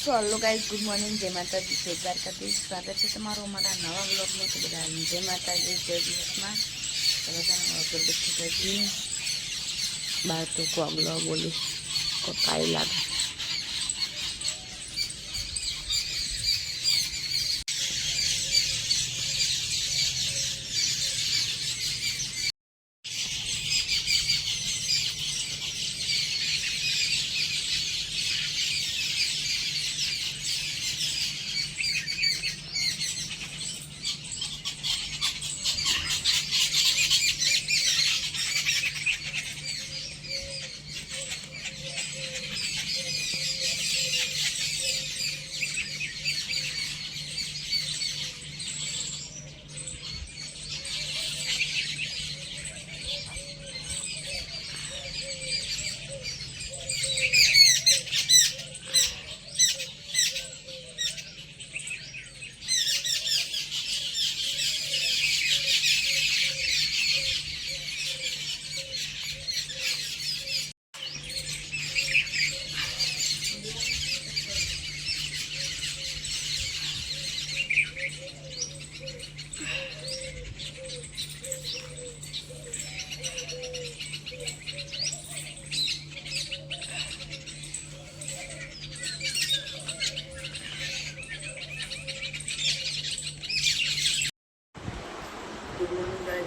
So hello guys, good morning, જય માતાજી, જય દ્વારકાધીશ. સ્વાગત છે તમારું અમારા નવા બ્લોગમાં. તો બધા જય માતાજી, જય દિવસમાં બધાના અગરબત્તી કરી બહાર તો બ્લોગ બોલી કાઈ લાગે.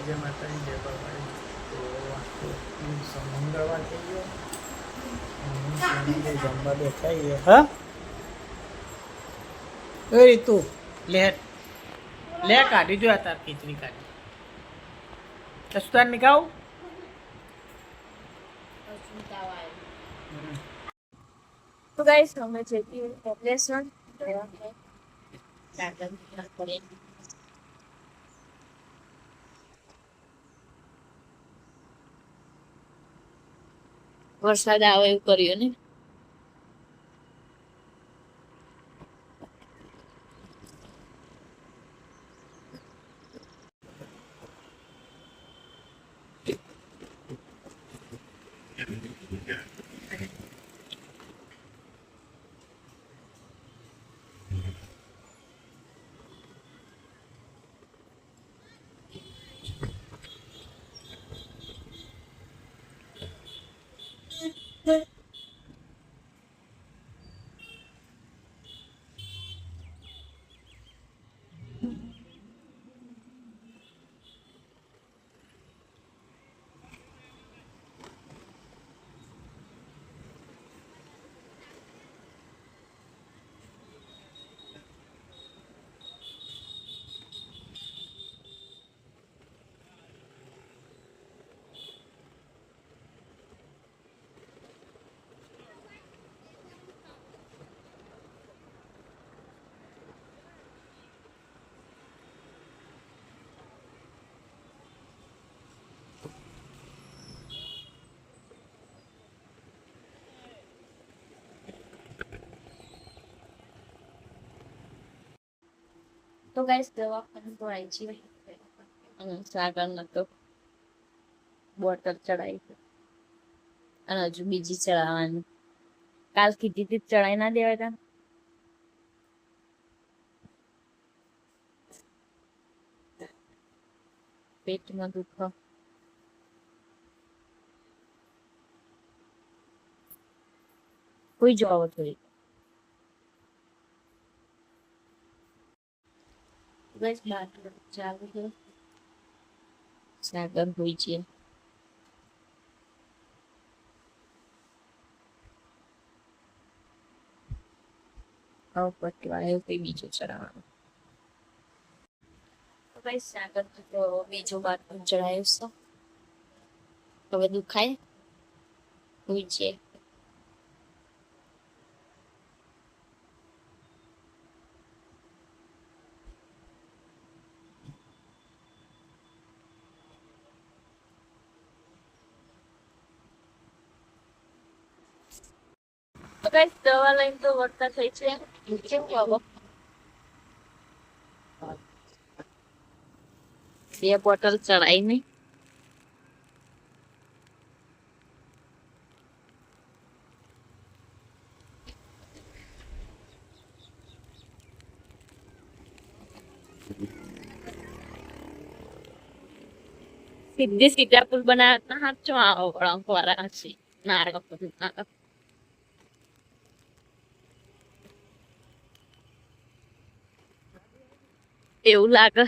જય માતાજી, જય બાબાજી. તો મંગળવાર થઈ ગયો, જમવા બેઠાઈએ. હા એ રીતુ લે લે કાઢી જો તાર ખીચડી કાઢી કસ્તુર નિકાવ. તો ગાઈઝ, અમે જઈએ રેસ્ટોરન્ટ. વરસાદ આવે એવું કર્યું ને. તો ગાઈસ, દવાખાને તો આવી છીએ અને સાગર નતો બોટલ ચડાવી અને હજુ બીજી ચડાવવાની. કાલ કીધી હતી ચડાવી ના દેવાય તા. પેટમાં દુખો કોઈ જવાબ થોડી. બસ બાટલો ચાલુ છે. સાગર હોય છે. હવે પટ્ટી વાળા કઈ બીજું ચડાવવાનું. ભાઈ સાગર તો બીજું બાટલું ચડાવ્યું છે. હવે દુખાય હોય છે. તો ગાઈસ, દવા લઈને તો વર્તા થઈ છે. કેવું આવો બે બોટલ ચડાઈ નહીં. સીધે સીધા પુલ બનાવતા હાચો આવો વળાંક વાળા હશે નારળ એવું લાગે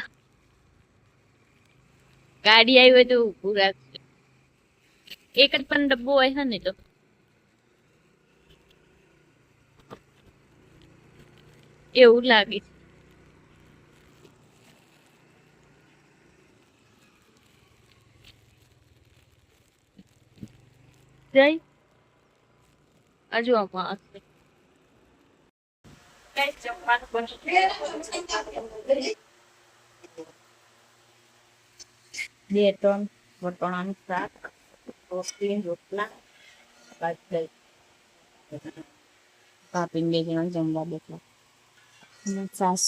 ગાડી આવી હોય તો ઊભું રાખશે એક જ પણ ડબ્બો હોય છે ને તો એવું લાગે જઈ હજુ આમાં હશે કઈ જમવાનું બનશે બે ત્રણ વટાણાનું શાક રોટલી રોટલા ભાખરી કાપીને બે જણા જમવા બેઠા અને સાસ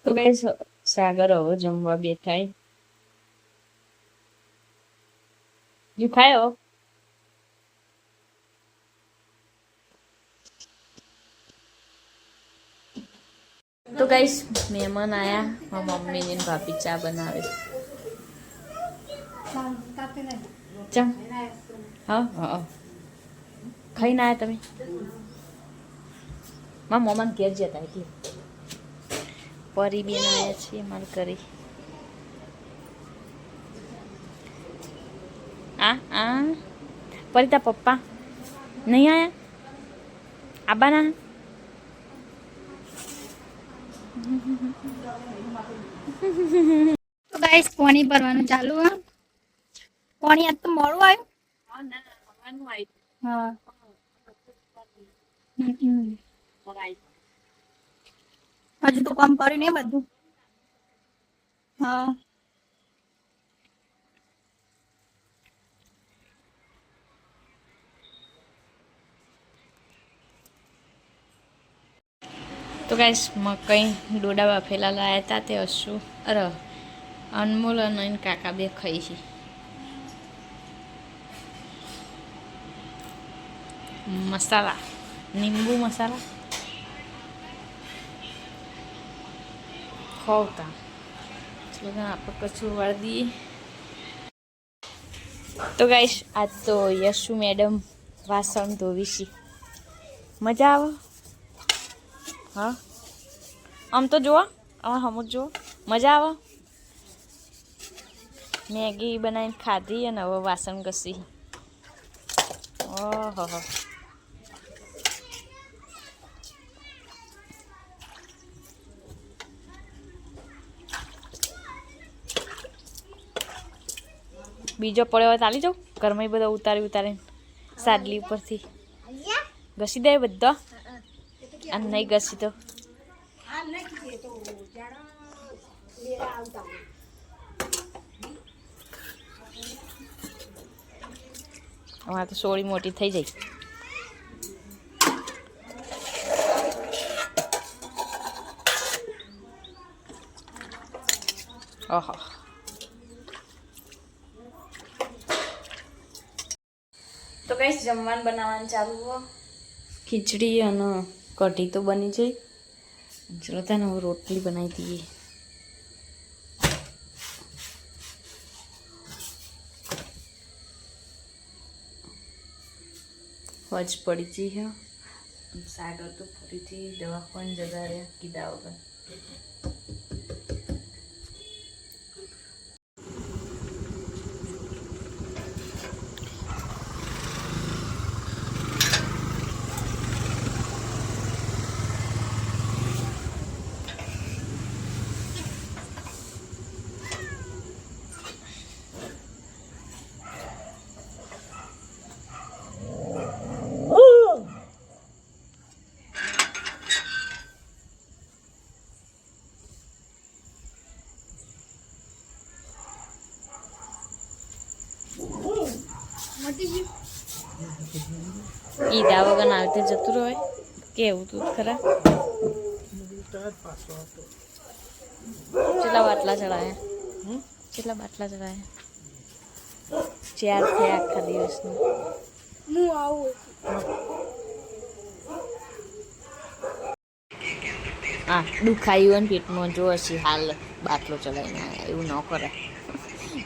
તો ગાઈસ સાગર હવે જમવા બેઠા You ખાયો તો ગાઈસ મહેમાન આયા મારા મમ્મી ને ભાભી ચા બનાવે ચા હા હા ખાઈને આયા તમે મારા મમ્માને ઘેર જતા એટલે પરી બેન આવ્યા છીએ મારે કરી આ પરી તા પપ્પા નહીં આયા આબાના તો ગાઈસ પાણી ભરવાનું ચાલુ હે પાણી આજ તો મોડું આવ્યું હા હજુ તો કામ કર્યું ને બધું હા તો ગાઈસ મકઈ ડોડા બાફેલા લાયા હતા તે હશું અરે અનમોલ અને કાકા બે ખાઈ છે મસાલા લીંબુ મસાલા ખોવતા ચલો આપણે કચું વાળી દઈએ તો ગાઈસ આજ તો યશુ મેડમ વાસણ ધોવી છે મજા આવે હા આમ તો જુઓ હમું જુઓ મજા આવે મેગી બનાવીને ખાધી અને હવે વાસણ ઘસી ઓહો બીજો પડ્યો હોય ચાલી જાઉં ઘરમાં બધા ઉતારીને સાડલી ઉપરથી ઘસી દે બધો અને નહીં ઘસી તો અમારે તો સોળી મોટી થઈ જાય ઓહો તો કઈ જમવાનું બનાવવાનું ચાલુ હો ખીચડી અને કઢી તો બની જાય ચલો તને હવે રોટલી બનાવી દઈએ હોજ પડી જઈ હે સાગર તો ફરીથી દવાખાને જતા રહ્યા કીધા વગર કીધા વગર આવતે જતું રહે કેવું તું ખરા કેટલા બાટલા ચડાયા 4 થયા આખા દિવસનું હું આવું હા દુખાયું ને પેટમાં જો હશે હાલ બાટલો ચલાવીને આવ્યા એવું ન કરે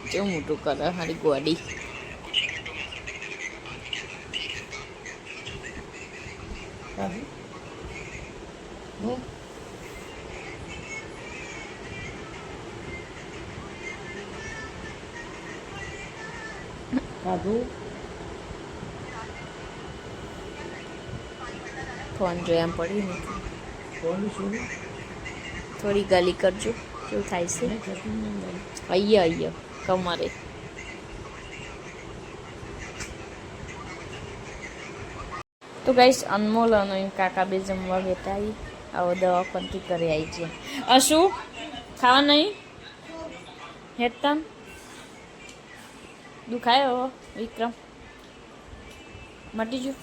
કેવું મોટું કરે મારી ગોડી કાઢી હે કાઢું ફોન જોયા પડી ને કોણ શું થોડી ગાલી કરજો કેવું થાય છે અહીંયા કમરે તો ગાઈસ અનમોલ અને કાકા બે જમવા બેઠા આવી આવો દવાખાનથી કરી આવી છે શું ખાવા નહીં હેતન દુખાયો વિક્રમ મટી ગયું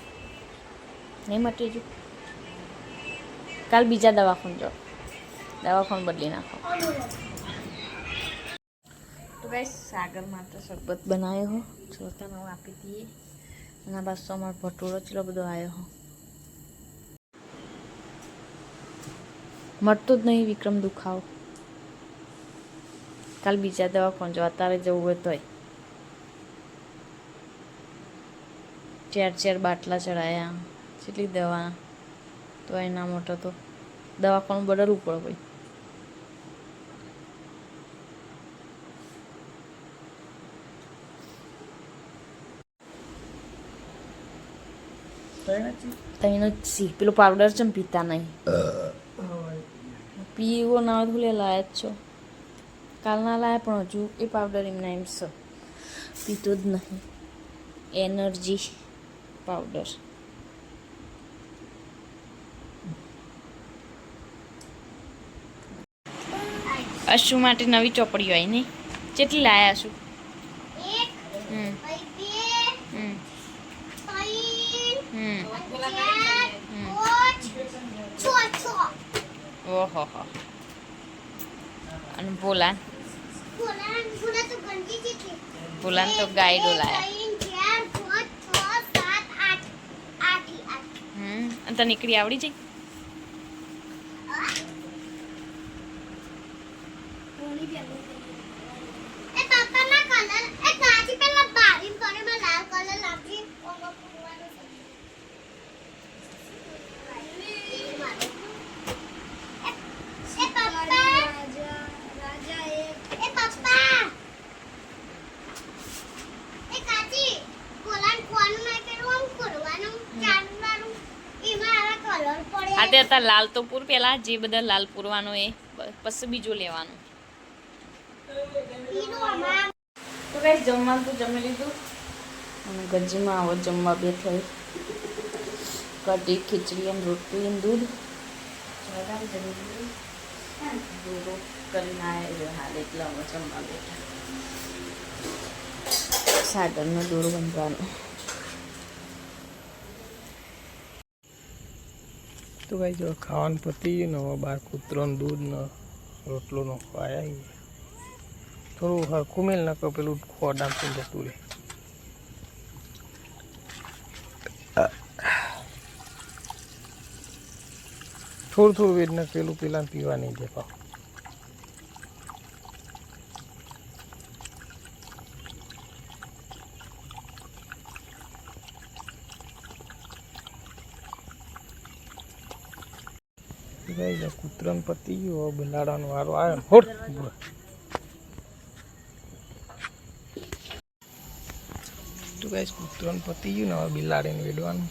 નહીં મટી ગયું કાલ બીજા દવાખાને જાઓ દવાખાને બદલી નાખો તો ગાઈસ સાગર માટે શરબત બનાવ્યો હો છોતાનો આપી દઈએ અને બસ અમારો ભટુરો ચલો બધો આવ્યો હો મળતો જ નહીં વિક્રમ દુખાવો કાલ બીજા દવાખાને જો અત્યારે જવું હોય તોય ચાર બાટલા ચડાયા કેટલી દવા તો એના મોટો તો દવાખાનું બદલવું પડે ભાઈ તઈનો સી પેલો પાવડર ચમ પીતા નહીં પીવો ના હોય લે લાયા જ છો કાલ ના લાયા પણ હજુ એ પાવડર એમના એમ છે પીતો જ નહીં એનર્જી પાવડર અશુ માટે નવી ચોપડીઓ આવી નહીં કેટલી લાયા અશુ ઓહો અને બોલાન બોલાન તો ગાઈડો લાયા અને તને નીકળી આવડી જઈ આતે હતા લાલ તો પૂર પેલા જે બધા લાલ પૂરવાનો એ પછી બીજું લેવાનું તો કઈ જમવાનું તો જમી લીધું અને ગંજીમાં આવો જમવા બે થઈ કઢી ખીચડી અને રોટલી અને દૂધ દૂધ કરીને આવ્યા હાલ એટલે અમે જમવા બેઠા સાગરનો દૂર બાંધવાનો તો ભાઈ જો ખાવાનું પતી ગયું ને હવે બાર કૂતરોને દૂધ ને રોટલો નો ખવાયા થોડું હરખું મેલ ના કહો પેલું ખોડામ પણ જતું રહે થોડું વેદ ને પેલું પેલા પીવા નહીં દે પાવ કૂતરાને પતી ગયો બિલાડાનો વારો આવ્યો હોટ તો ગાઈસ કૂતરાને પતી ગયું ને હવે બિલાડીને વેડવાનું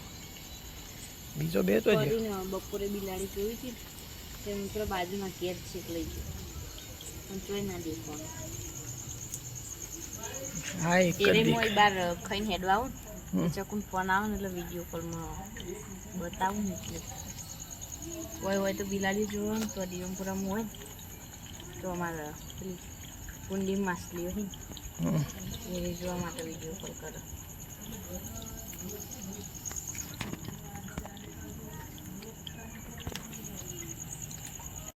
બીજો બે તો છે બપોરે બિલાડી જોઈ હતી તે મિત્રો બાજુમાં કેર છે લઈ ગયો પણ જોઈ ના દેખવાનું હા એક જ મોય બાર ખાઈને હેડવા આવું ચકુન ફોન આવે ને એટલે વિડીયો કોલમાં બતાવું ને એટલે હોય તો બિલાડી જોવો ને તો દિયમપુરામાં હોય તો અમારા પેલી કુંડી માછલી હોય એ જોવા માટે વિડીયો કોલ કરો